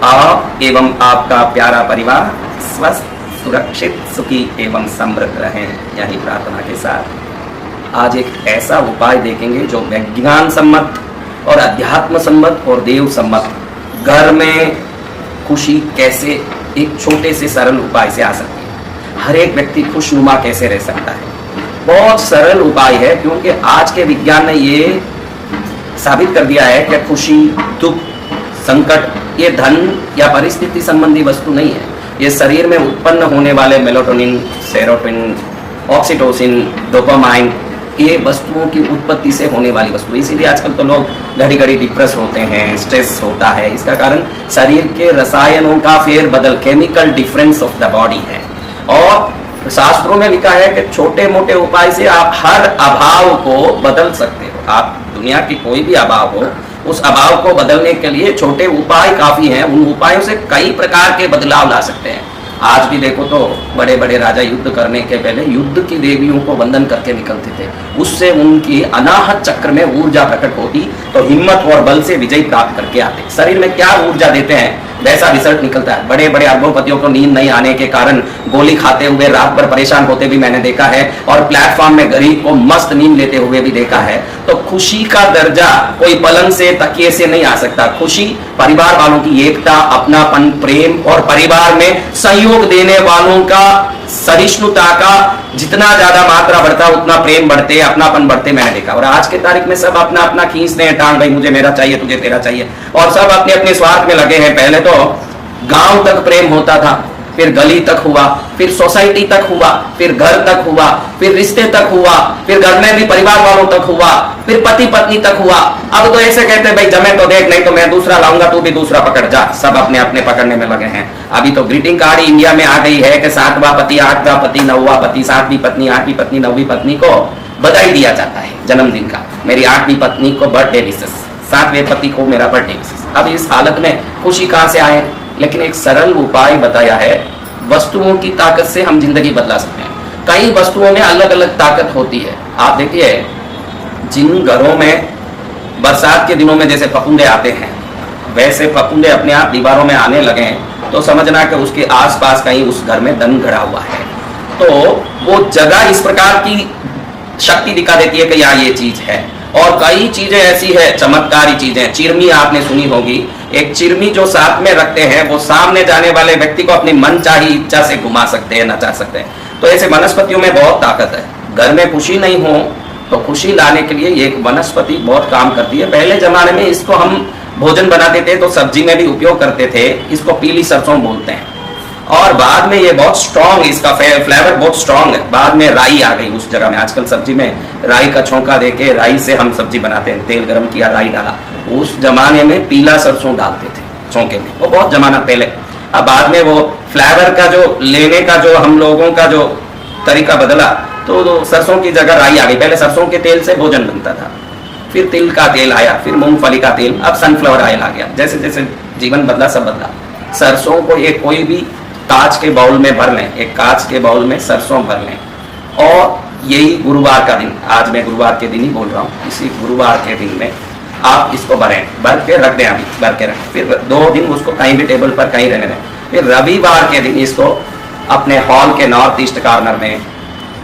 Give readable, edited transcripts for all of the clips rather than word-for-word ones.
आप एवं आपका प्यारा परिवार स्वस्थ, सुरक्षित, सुखी एवं समृद्ध रहें, यही प्रार्थना के साथ आज एक ऐसा उपाय देखेंगे जो विज्ञान सम्मत और अध्यात्म सम्मत और देव सम्मत घर में खुशी कैसे एक छोटे से सरल उपाय से आ सकती है। हर एक व्यक्ति खुशनुमा कैसे रह सकता है, बहुत सरल उपाय है, क्योंकि आज के विज्ञान ने ये साबित कर दिया है कि खुशी, दुख, संकट ये धन या परिस्थिति संबंधी वस्तु नहीं है। ये शरीर में उत्पन्न होने वाले मेलाटोनिन, सेरोटोनिन, ऑक्सीटोसिन, डोपामाइन ये वस्तुओं की उत्पत्ति से होने वाली वस्तु। इसीलिए आजकल तो लोग घड़ी घड़ी डिप्रेस होते हैं, स्ट्रेस होता है। इसका कारण शरीर के रसायनों का फेरबदल, chemical difference of the body है। और शास्त्रों में लिखा है कि छोटे मोटे उपाय से आप हर अभाव को बदल सकते हो। आप दुनिया की कोई भी अभाव हो, उस अभाव को बदलने के लिए छोटे उपाय काफी हैं। उन उपायों से कई प्रकार के बदलाव ला सकते हैं। आज भी देखो तो बड़े बड़े राजा युद्ध करने के पहले युद्ध की देवियों को वंदन करके निकलते थे। उससे उनकी अनाहत चक्र में ऊर्जा प्रकट होती तो हिम्मत और बल से विजय प्राप्त करके आते। शरीर में क्या ऊर्जा देते हैं वैसा रिजल्ट निकलता है। बड़े बड़े अरबोपतियों को नींद नहीं आने के कारण गोली खाते हुए रात भर परेशान होते भी मैंने देखा है, और प्लेटफॉर्म में गरीब को मस्त नींद लेते हुए भी देखा है। तो खुशी का दर्जा कोई पलंग से, तकिए से नहीं आ सकता। खुशी परिवार वालों की एकता, अपनापन, प्रेम और परिवार में सहयोग देने वालों का सहिष्णुता का जितना ज्यादा मात्रा बढ़ता उतना प्रेम बढ़ते, अपनापन बढ़ते मैंने देखा। और आज के तारीख में सब अपना अपना खींचते हैं टांग, भाई मुझे मेरा चाहिए, तुझे तेरा चाहिए, और सब अपने अपने स्वार्थ में लगे हैं। पहले तो गांव तक प्रेम होता था, फिर गली तक हुआ, फिर सोसाइटी तक हुआ, फिर घर तक हुआ, फिर रिश्ते तक हुआ, फिर घर में भी परिवार वालों तक हुआ, फिर पति पत्नी तक हुआ। अब तो ऐसे कहते हैं भाई जमे तो देख, नहीं तो मैं दूसरा लाऊंगा, तू भी दूसरा पकड़ जा। सब अपने अपने पकड़ने में लगे हैं। अभी तो ग्रीटिंग कार्ड इंडिया में आ गई है कि 7वां पति, 8वां पति, 9वां पति, 7वीं पत्नी, 8वीं पत्नी, 9वीं पत्नी को बधाई दिया जाता है जन्मदिन का। मेरी 8वीं पत्नी को बर्थडे विशेष, 7वें पति को मेरा बर्थडे विशेष। अब इस हालत में खुशी कहां से आए? लेकिन एक सरल उपाय बताया है। वस्तुओं की ताकत से हम जिंदगी बदला सकते हैं। कई वस्तुओं में अलग अलग ताकत होती है। आप देखिए जिन घरों में बरसात के दिनों में जैसे फफूंदे आते हैं, वैसे फफूंदे अपने आप दीवारों में आने लगे हैं तो समझना कि उसके आसपास कहीं उस घर में धन घड़ा हुआ है। तो वो जगह इस प्रकार की शक्ति दिखा देती है कि यहाँ ये चीज है। और कई चीजें ऐसी है, चमत्कारी चीजें। चिरमी आपने सुनी होगी। एक चिरमी जो साथ में रखते हैं वो सामने जाने वाले व्यक्ति को अपनी मनचाही इच्छा से घुमा सकते हैं, नचा सकते हैं। तो ऐसे वनस्पतियों में बहुत ताकत है। घर में खुशी नहीं हो तो खुशी लाने के लिए ये एक वनस्पति बहुत काम करती है। पहले जमाने में इसको हम भोजन बनाते थे तो सब्जी में भी उपयोग करते थे। इसको पीली सरसों बोलते हैं। और बाद में ये बहुत स्ट्रॉन्ग, इसका फ्लेवर बहुत स्ट्रॉन्ग है। बाद में राई आ गई उस जगह में। आजकल सब्जी में राई का छौंका देके राई से हम सब्जी बनाते हैं। तेल गरम किया, राई डाला। उस जमाने में पीला सरसों डालते थे छौंके में, वो बहुत जमाना पहले। अब बाद में वो फ्लेवर का जो लेने का जो हम लोगों का जो तरीका बदला तो सरसों की जगह राई आ गई। पहले सरसों के तेल से भोजन बनता था, फिर तिल का तेल आया, फिर मूंगफली का तेल, अब सनफ्लावर ऑयल आ गया। जैसे जैसे जीवन बदला सब बदला। सरसों को एक कोई भी कांच के बाउल में भर लें, एक कांच के बाउल में सरसों भर लें, और यही गुरुवार का दिन, आज मैं गुरुवार के दिन ही बोल रहा हूँ, इसी गुरुवार के दिन में आप इसको भर के रख दें। अभी भर के रखें, फिर 2 दिन उसको कहीं भी टेबल पर कहीं रहने दें। फिर रविवार के दिन इसको अपने हॉल के नॉर्थ ईस्ट कॉर्नर में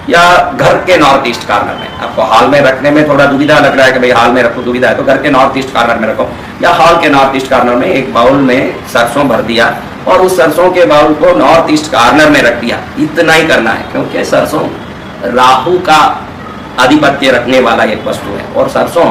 या घर के नॉर्थ ईस्ट कॉर्नर में, आपको हॉल में रखने में थोड़ा दुविधा लग रहा है कि भाई हॉल में रखो, दुविधा है तो घर के नॉर्थ ईस्ट कॉर्नर में रखो, या हॉल के नॉर्थ ईस्ट कॉर्नर में एक बाउल में सरसों भर दिया और उस सरसों के बाउल को नॉर्थ ईस्ट कॉर्नर में रख दिया। इतना ही करना है, क्योंकि सरसों राहु का आधिपत्य रखने वाला एक वस्तु है। और सरसों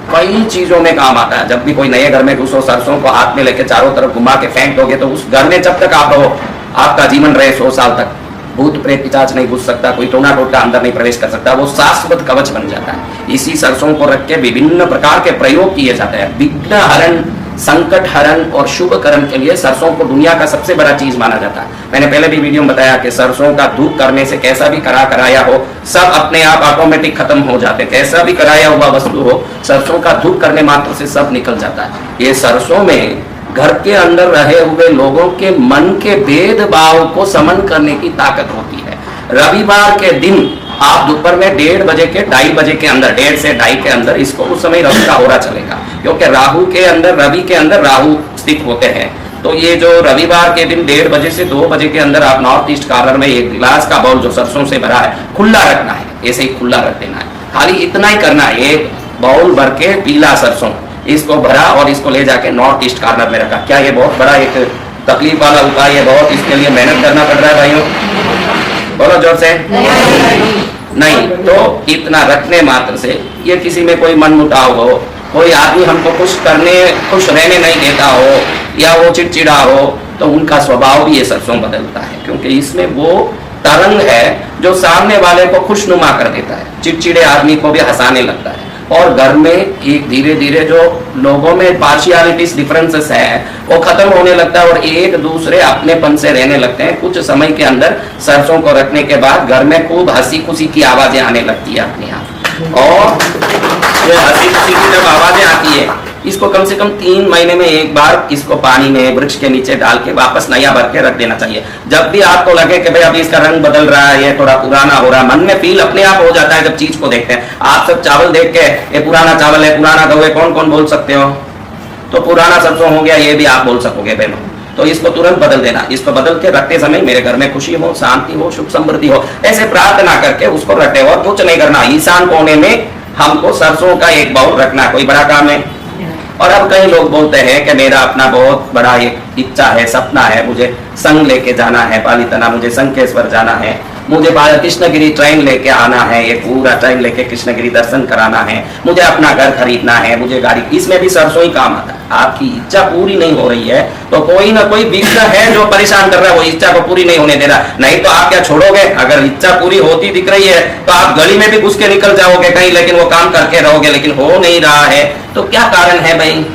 कई चीजों में काम आता है। जब भी कोई नए घर में घुसो, सरसों को हाथ में लेके चारों तरफ घुमा के फेंक दोगे तो उस घर में जब तक आप रहो, आपका जीवन रहे 100 साल तक, भूत प्रेत पिशाच नहीं घुस सकता, कोई टोना टोटका अंदर नहीं प्रवेश कर सकता, वो शाश्वत कवच बन जाता है। इसी सरसों को रख के विभिन्न प्रकार के प्रयोग किए जाते हैं। विघ्न हरण, संकट हरण और शुभ कर्म के लिए सरसों को दुनिया का सबसे बड़ा चीज माना जाता है। मैंने पहले भी वीडियो में बताया कि सरसों का धूप करने से कैसा भी कराया हो सब अपने आप ऑटोमेटिक खत्म हो जाते। कैसा भी कराया हुआ वस्तु हो, सरसों का धूप करने मात्र से सब निकल जाता है। ये सरसों में घर के अंदर रहे हुए लोगों के मन के भेदभाव को समन करने की ताकत होती है। रविवार के दिन आप दोपहर में 1:30 बजे के 2:30 बजे के अंदर, 1:30 से 2:30 के अंदर इसको, उस समय रवि का होरा चलेगा, क्योंकि राहु के अंदर, रवि के अंदर राहु स्थित होते हैं। तो ये जो रविवार के दिन 1:30 बजे से 2 बजे के अंदर आप नॉर्थ ईस्ट कॉर्नर में एक गिलास का बाउल जो सरसों से भरा है खुला रखना है, ऐसे ही खुला रख देना है। खाली इतना ही करना है, एक बाउल भर के पीला सरसों इसको भरा और इसको ले जाके नॉर्थ ईस्ट कॉर्नर में रखा। क्या ये बहुत बड़ा एक तकलीफ वाला उपाय है? बहुत इसके लिए मेहनत करना पड़ रहा है भाइयों, बोलो जोर से। नहीं तो इतना रखने मात्र से, ये किसी में कोई मनमुटाव हो, कोई आदमी हमको खुश रहने नहीं देता हो, या वो चिड़चिड़ा हो, तो उनका स्वभाव भी ये सरसों बदलता है, क्योंकि इसमें वो तरंग है जो सामने वाले को खुशनुमा कर देता है, चिड़चिड़े आदमी को भी हंसाने लगता है, और घर में एक धीरे धीरे जो लोगों में पार्शियलिटीज डिफरेंसेस है वो खत्म होने लगता है और एक दूसरे अपनेपन से रहने लगते हैं। कुछ समय के अंदर सरसों को रखने के बाद घर में खूब हंसी खुशी की आवाजें आने लगती है अपने आप, और ये हंसी खुशी की जब आवाजें आती है, इसको कम से कम 3 महीने में एक बार इसको पानी में वृक्ष के नीचे डाल के वापस नया भर के रख देना चाहिए। जब भी आपको लगे कि भाई अभी इसका रंग बदल रहा है, ये थोड़ा पुराना हो रहा है, मन में फील अपने आप हो जाता है जब चीज को देखते हैं। आप सब चावल देख के ये पुराना चावल है, पुराना गहूं है, कौन कौन बोल सकते हो? तो पुराना सरसों हो गया, ये भी आप बोल सकोगे बहनों। तो इसको तुरंत बदल देना, इसको बदल के रखते समय मेरे घर में खुशी हो, शांति हो, सुख समृद्धि हो, ऐसे प्रार्थना करके उसको रटे। और कुछ नहीं करना, ईशान कोने में हमको सरसों का एक बाउल रखना, कोई बड़ा काम है। और अब कई लोग बोलते हैं कि मेरा अपना बहुत बड़ा एक इच्छा है, सपना है, मुझे संघ लेके जाना है, पालीतना, मुझे संकेश्वर जाना है, मुझे कृष्णगिरी ट्रेन लेके आना है, ये पूरा ट्रेन लेके कृष्णगिरी दर्शन कराना है, मुझे अपना घर खरीदना है, मुझे गाड़ी, इसमें भी सरसों ही काम आता है। आपकी इच्छा पूरी नहीं हो रही है तो कोई ना कोई विघ्न है जो परेशान कर रहा है, वो इच्छा को पूरी नहीं होने दे रहा। नहीं तो आप क्या छोड़ोगे? अगर इच्छा पूरी होती दिख रही है तो आप गली में भी घुस के निकल जाओगे कहीं, लेकिन वो काम करके रहोगे, लेकिन हो नहीं रहा है तो क्या कारण है भाई?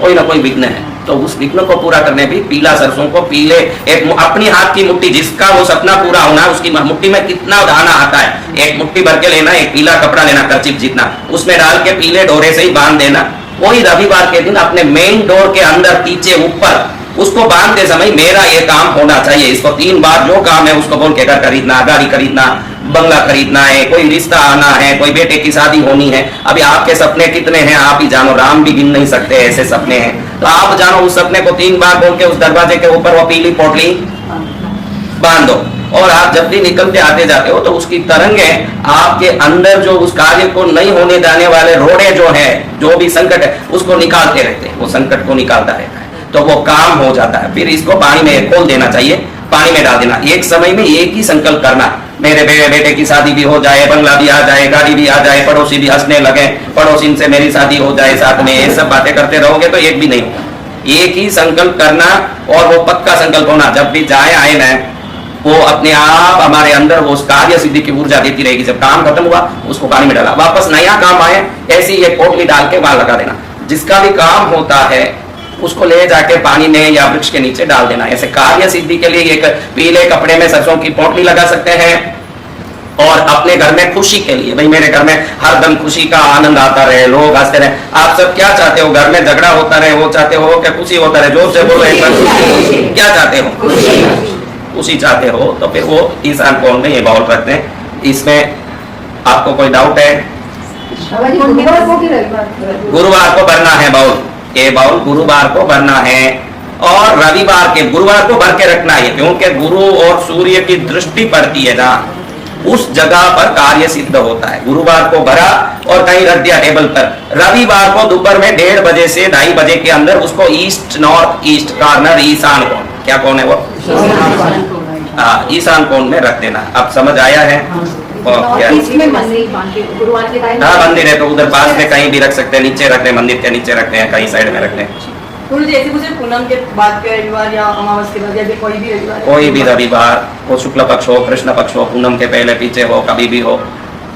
कोई ना कोई विघ्न है। तो उस विघ्न को पूरा करने भी पीला सरसों को पीले एक अपनी हाथ की मुट्ठी, जिसका वो सपना पूरा होना, उसकी मुट्ठी में कितना दाना आता है, एक मुट्ठी भर के लेना, एक पीला कपड़ा लेना, कर्चिफ जितना, उसमें डाल के पीले डोरे से ही बांध देना। वही रविवार के दिन अपने मेन डोर के अंदर पीछे ऊपर उसको बांधते समय मेरा ये काम होना चाहिए। इसको 3 बार जो काम है उसको बोल के, घर खरीदना, गाड़ी खरीदना, बंगला खरीदना है, कोई रिश्ता आना है, कोई बेटे की शादी होनी है। अभी आपके सपने कितने हैं आप ही जानो, राम भी गिन नहीं सकते, ऐसे सपने हैं। तो आप जानो उस सपने को 3 बार बोल के उस दरवाजे के ऊपर वो पीली पोटली बांध दो, और आप जब भी निकलते आते जाते हो तो उसकी तरंगें आपके अंदर जो उस कार्य को नहीं होने देने वाले रोड़े जो है, जो भी संकट है, उसको निकालते रहते हैं, वो संकट को निकालता रहता है, तो वो काम हो जाता है। फिर इसको पानी में खोल देना चाहिए, पानी में डाल देना। एक समय में एक ही संकल्प करना, मेरे बेटे की शादी भी हो जाए, बंगला भी आ जाए, गाड़ी भी आ जाए, पड़ोसी भी हंसने लगे, पड़ोसी से मेरी शादी हो जाए साथ में, ये सब बातें करते रहोगे तो एक भी नहीं होगा। एक ही संकल्प करना, और वो पक्का संकल्प होना। जब भी जाए आए ना, वो अपने आप हमारे अंदर वो कार्य सिद्धि की ऊर्जा देती रहेगी। जब काम खत्म हुआ उसको पानी में डाला, वापस नया काम आए, ऐसी ये पोटली डाल के वहां लगा देना। जिसका भी काम होता है उसको ले जाके पानी में या वृक्ष के नीचे डाल देना। ऐसे कार्य सिद्धि के लिए एक पीले कपड़े में सरसों की पोटली लगा सकते हैं। और अपने घर में खुशी के लिए, भाई मेरे घर में हरदम खुशी का आनंद आता रहे, लोग हंसते रहे। आप सब क्या चाहते हो? घर में झगड़ा होता रहे, वो चाहते हो क्या खुशी होता रहे? जोर से बोलो एक बार, क्या चाहते हो? खुशी चाहते हो तो फिर वो ईशान कोण में ये बाउल रखते हैं। इसमें आपको कोई डाउट है? गुरुवार को भरना है बाउल, ये बाउल गुरुवार को भरना है, और रविवार के गुरुवार को भर के रखना है, क्योंकि गुरु और सूर्य की दृष्टि पड़ती है ना, उस जगह पर कार्य सिद्ध होता है। गुरुवार को भरा और कहीं रख दिया टेबल पर। रविवार को दोपहर में 1:30 बजे से 2:30 बजे के अंदर उसको ईस्ट नॉर्थ ईस्ट कॉर्नर, ईशान कोण, क्या कौन है वो? ईशान कोण में रख देना। अब समझ आया है? हाँ, मंदिर है तो उधर पास में कहीं भी रख सकते हैं, नीचे रखते हैं, मंदिर के नीचे रखते हैं, कहीं साइड में रखते हैं। जैसे मुझे पूनम के बाद के रविवार या अमावस के बाद या कोई भी रविवार हो, शुक्ल पक्ष हो, कृष्ण पक्ष हो, पूनम के पहले पीछे हो, कभी भी हो,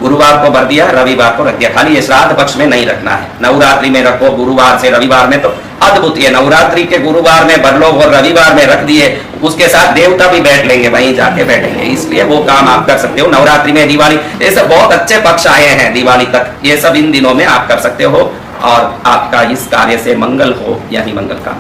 गुरुवार को भर दिया, रविवार को रख दिया। खाली ये श्राद्ध पक्ष में नहीं रखना है। नवरात्रि में रखो, गुरुवार से रविवार में, तो अद्भुत है। नवरात्रि के गुरुवार में भर लो और रविवार में रख दिए, उसके साथ देवता भी बैठ लेंगे, वहीं जाके बैठेंगे। इसलिए वो काम आप कर सकते हो। नवरात्रि में, दिवाली, ये सब बहुत अच्छे पक्ष आए हैं दिवाली तक, ये सब इन दिनों में आप कर सकते हो, और आपका इस कार्य से मंगल हो, यही मंगल का